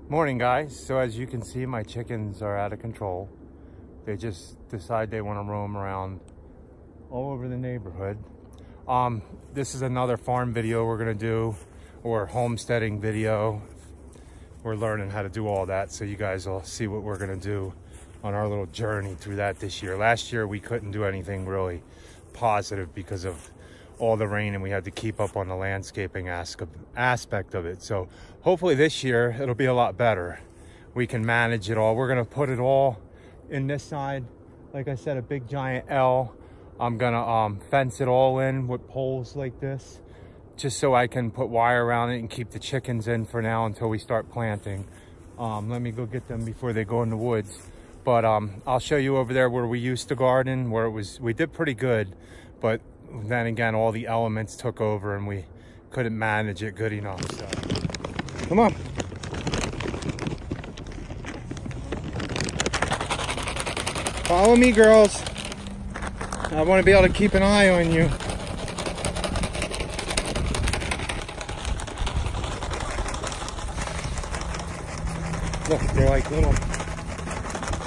Morning, guys. So as you can see, my chickens are out of control. They just decide they want to roam around all over the neighborhood. This is another farm video we're gonna do, or homesteading video. We're learning how to do all that, so you guys will see what we're gonna do on our little journey through that this year. Last year we couldn't do anything really positive because of all the rain, and we had to keep up on the landscaping aspect of it. So hopefully this year it'll be a lot better. We can manage it all. We're gonna put it all in this side, like I said, a big giant L. I'm gonna fence it all in with poles like this, just so I can put wire around it and keep the chickens in for now until we start planting. Let me go get them before they go in the woods. But I'll show you over there where we used to garden, where we did pretty good, but then again, all the elements took over and we couldn't manage it good enough. So come on. Follow me, girls. I want to be able to keep an eye on you. Look, they're like little,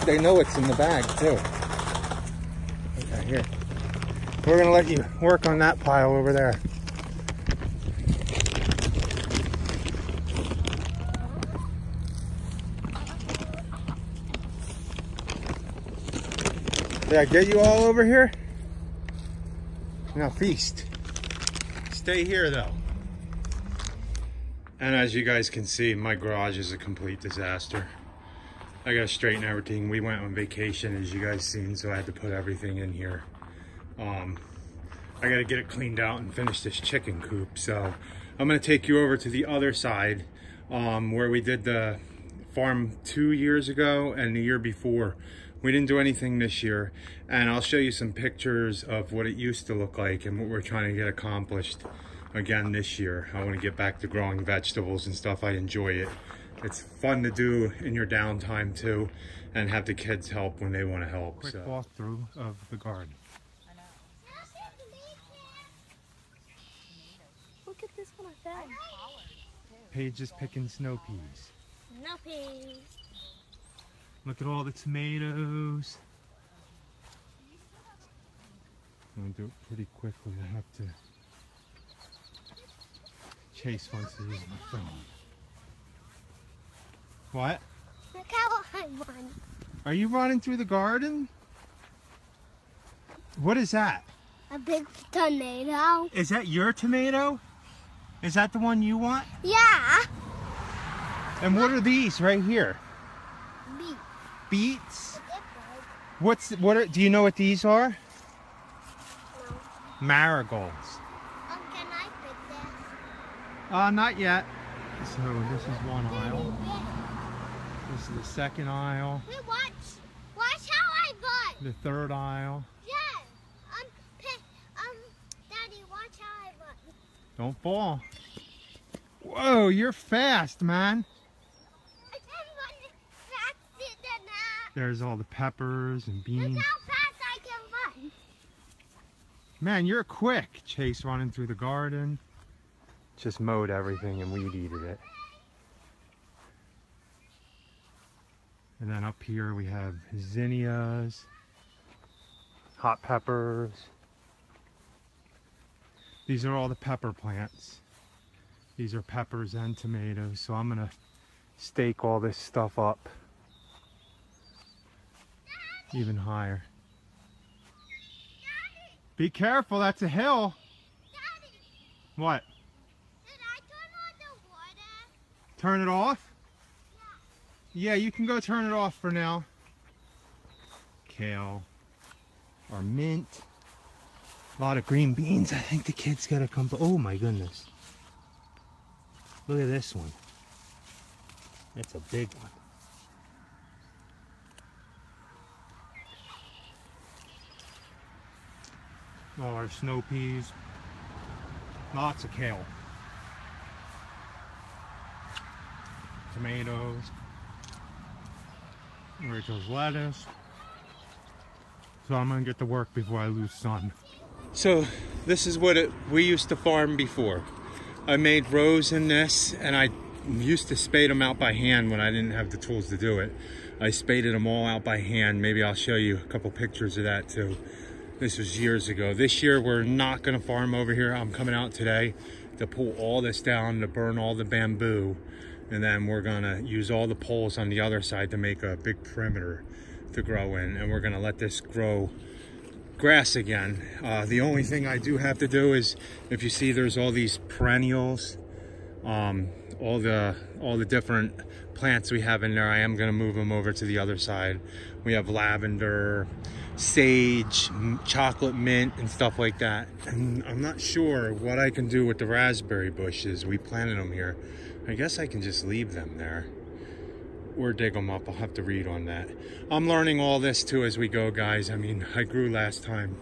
they know what's in the bag too. Okay, here. We're gonna let you work on that pile over there. Did I get you all over here? Now feast. Stay here though. And as you guys can see, my garage is a complete disaster. I gotta straighten everything. We went on vacation, as you guys seen, so I had to put everything in here. I gotta get it cleaned out and finish this chicken coop. So I'm gonna take you over to the other side, where we did the farm 2 years ago and the year before. We didn't do anything this year, and I'll show you some pictures of what it used to look like and what we're trying to get accomplished again this year. I want to get back to growing vegetables and stuff. I enjoy it. It's fun to do in your downtime too, and have the kids help when they want to help. Quick walkthrough of the garden. Look at this one I found. Paige is picking snow peas. Snow peas. Look at all the tomatoes. I'm gonna do it pretty quickly. I have to. Chase wants to use my phone. What? Look how I run. Are you running through the garden? What is that? A big tomato. Is that your tomato? Is that the one you want? Yeah. And what are these right here? Beets. Beets? Do you know what these are? No. Marigolds. Can I pick this? Not yet. So this is one aisle. This is the second aisle. Wait, watch how I run. The third aisle. Yeah. Daddy, watch how I run. Don't fall. Whoa, you're fast, man. I can run faster than that. There's all the peppers and beans. Look how fast I can run. Man, you're quick. Chase running through the garden. Just mowed everything and weed eated it. And then up here we have zinnias, hot peppers. These are all the pepper plants. These are peppers and tomatoes. So I'm gonna stake all this stuff up even higher. Daddy, Be careful, that's a hill. Daddy, What? did I turn on the water? Turn it off? Yeah, you can go turn it off for now. Kale, or mint. A lot of green beans. I think the kids gotta come. Oh my goodness. Look at this one. That's a big one. All our snow peas. Lots of kale. Tomatoes. Rachel's lettuce. So I'm gonna get to work before I lose sun. So this is what we used to farm before. I made rows in this, and I used to spade them out by hand when I didn't have the tools to do it. I spaded them all out by hand. Maybe I'll show you a couple pictures of that too. This was years ago. This year we're not gonna farm over here. I'm coming out today to pull all this down, to burn all the bamboo, and then we're gonna use all the poles on the other side to make a big perimeter to grow in, and we're gonna let this grow grass again. The only thing I do have to do is, if you see there's all these perennials, all the different plants we have in there, I am going to move them over to the other side. We have lavender, sage, chocolate mint, and stuff like that. And I'm not sure what I can do with the raspberry bushes. We planted them here. I guess I can just leave them there or dig them up. I'll have to read on that. I'm learning all this too as we go, guys. I mean, I grew last time.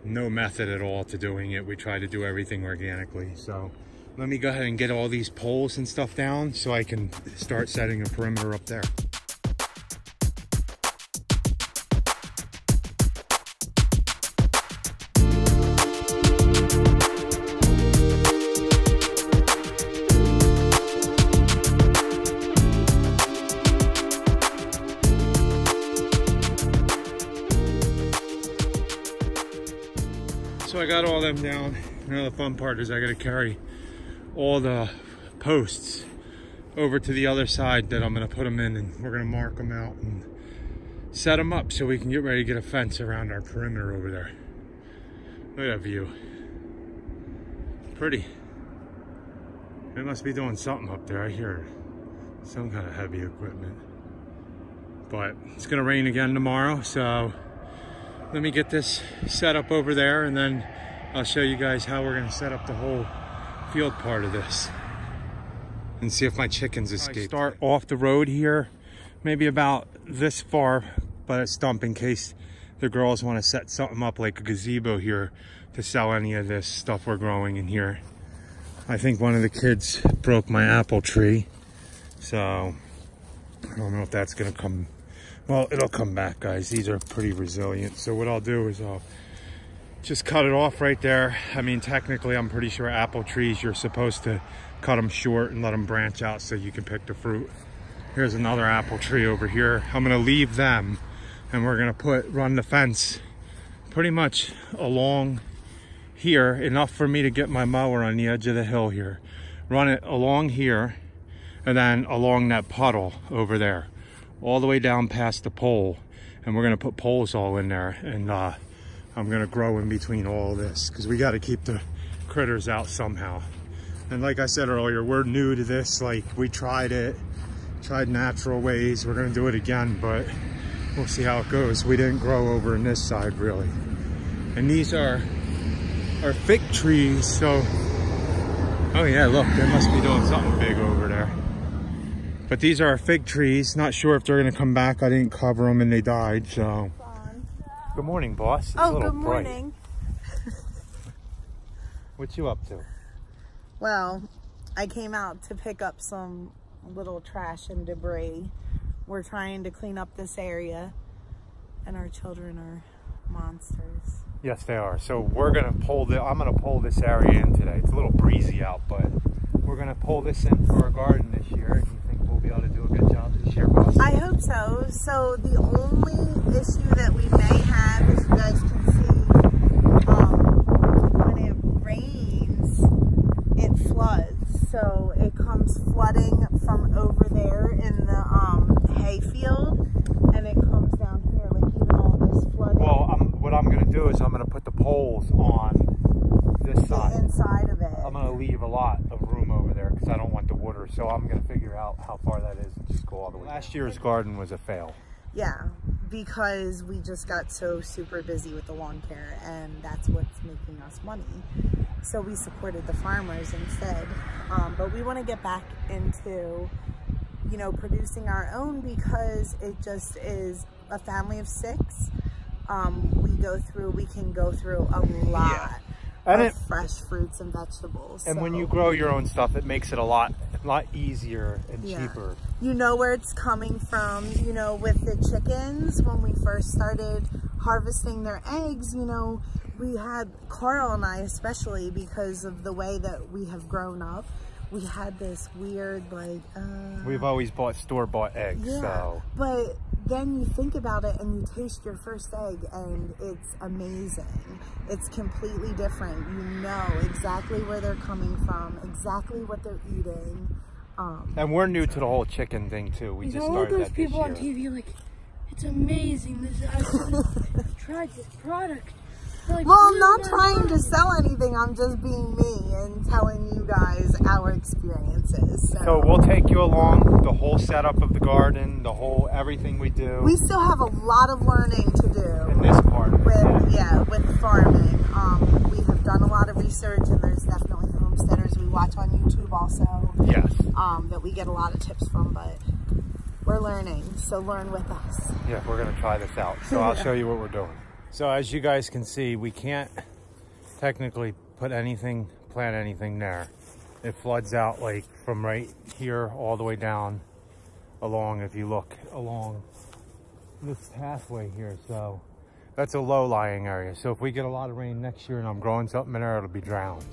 No method at all to doing it. We try to do everything organically. So let me go ahead and get all these poles and stuff down so I can start setting a perimeter up there. So I got all them down. Now the fun part is I got to carry all the posts over to the other side that I'm going to put them in, and we're going to mark them out and set them up so we can get ready to get a fence around our perimeter over there. Look at that view. Pretty. It must be doing something up there. I hear some kind of heavy equipment. But it's going to rain again tomorrow, so let me get this set up over there, and then I'll show you guys how we're going to set up the whole field part of this and see if my chickens escape. I start off the road here, maybe about this far, but a stump in case the girls want to set something up like a gazebo here to sell any of this stuff we're growing in here. I think one of the kids broke my apple tree, so I don't know if that's going to come. Well, it'll come back, guys. These are pretty resilient. So what I'll do is I'll just cut it off right there. I mean, technically, I'm pretty sure apple trees, you're supposed to cut them short and let them branch out so you can pick the fruit. Here's another apple tree over here. I'm gonna leave them, and we're gonna run the fence pretty much along here, enough for me to get my mower on the edge of the hill here. Run it along here, and then along that puddle over there, all the way down past the pole. And we're gonna put poles all in there, and I'm gonna grow in between all this because we got to keep the critters out somehow. And like I said earlier, we're new to this. Like, we tried natural ways. We're gonna do it again, but we'll see how it goes. We didn't grow over in this side really. And these are fig trees, so, oh yeah, look, they must be doing something big over there. But these are our fig trees. Not sure if they're gonna come back. I didn't cover them and they died, so. Good morning, boss. It's oh, good morning. What you up to? Well, I came out to pick up some little trash and debris. We're trying to clean up this area, and our children are monsters. Yes, they are. So we're gonna I'm gonna pull this area in today. It's a little breezy out, but we're gonna pull this in for our garden this year. Do you think we'll be able to do a good job this year, boss? I hope so. So the only issue that we may have, as you guys can see, when it rains, it floods. So it comes flooding from over there in the hay field, and it comes down here, like even all this flooding. Well, what I'm going to do is I'm going to put the poles on this side. The inside of it. I'm going to leave a lot of room over there because I don't want the water. So I'm going to figure out how far that is and just go all the way. Last year's garden was a fail. Yeah, because we just got so super busy with the lawn care, and that's what's making us money. So we supported the farmers instead. But we want to get back into, you know, producing our own, because it just is a family of 6. We can go through a lot of fresh fruits and vegetables. And when you grow your own stuff, it makes it a lot easier and cheaper. You know where it's coming from. You know, with the chickens, when we first started harvesting their eggs, you know, we had, Carl and I especially, because of the way that we have grown up, we had this weird, like, we've always bought store-bought eggs, yeah, so. But then you think about it and you taste your first egg and it's amazing. It's completely different. You know exactly where they're coming from, exactly what they're eating. And we're new to the whole chicken thing too. We just started all that those people this on year. TV like, it's amazing. This I tried this product. Like, Well, I'm not trying to sell anything. I'm just being me and telling you guys our experiences. So we'll take you along the whole setup of the garden, the whole everything we do. We still have a lot of learning to do In this part of it, with farming. We have done a lot of research, and there's definitely homesteaders we watch on YouTube also. Yes. That we get a lot of tips from, but we're learning, so learn with us. Yeah, we're gonna try this out. So I'll show you what we're doing. So as you guys can see, we can't technically plant anything there. It floods out like from right here all the way down along, if you look along this pathway here. So that's a low-lying area. So if we get a lot of rain next year and I'm growing something in there, it'll be drowned.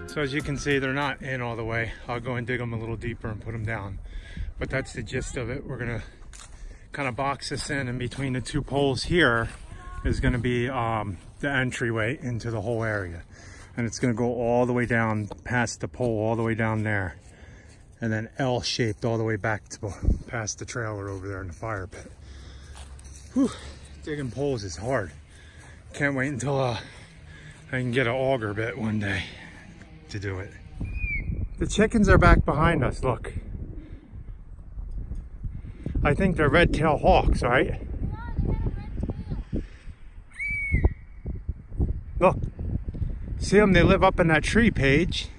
So as you can see, they're not in all the way. I'll go and dig them a little deeper and put them down. But that's the gist of it. We're gonna kind of box this in between the two poles here is gonna be the entryway into the whole area. And it's gonna go all the way down past the pole, all the way down there. And then L-shaped all the way back to past the trailer over there in the fire pit. Whew, digging poles is hard. Can't wait until I can get an auger bit one day to do it. The chickens are back behind us, look. I think they're red-tailed hawks, right? Look, see them? They live up in that tree, Paige.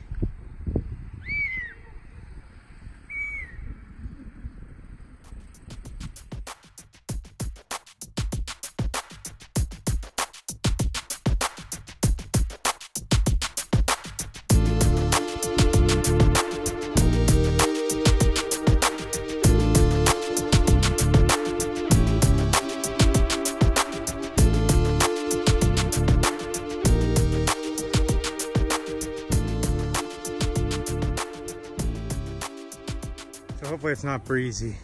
Hopefully it's not breezy.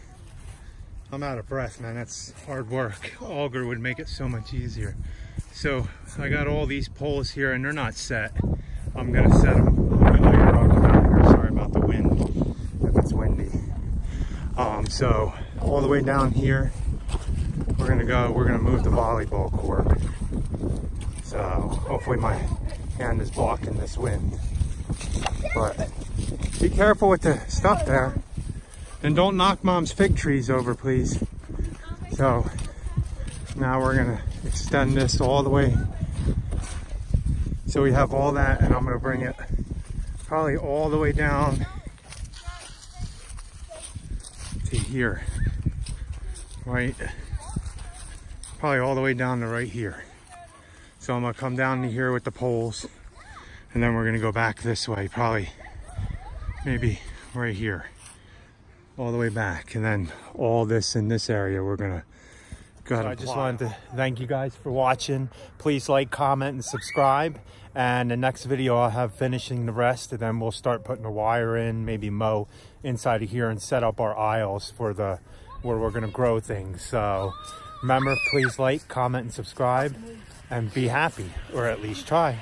I'm out of breath, man. That's hard work. Auger would make it so much easier. So I got all these poles here and they're not set. I'm gonna set them. Sorry about the wind, if it's windy. So all the way down here, we're gonna move the volleyball court. So hopefully my hand is blocking this wind. But be careful with the stuff there. And don't knock Mom's fig trees over, please. So now we're gonna extend this all the way. So we have all that, and I'm gonna bring it probably all the way down to here. Right, probably all the way down to right here. So I'm gonna come down to here with the poles, and then we're gonna go back this way, probably maybe right here. All the way back, and then all this in this area we're gonna go ahead and I just wanted to thank you guys for watching. Please like, comment, and subscribe. And the next video I'll have finishing the rest, and then we'll start putting the wire in, maybe mow inside of here and set up our aisles for where we're gonna grow things. So remember, please like, comment, and subscribe, and be happy, or at least try.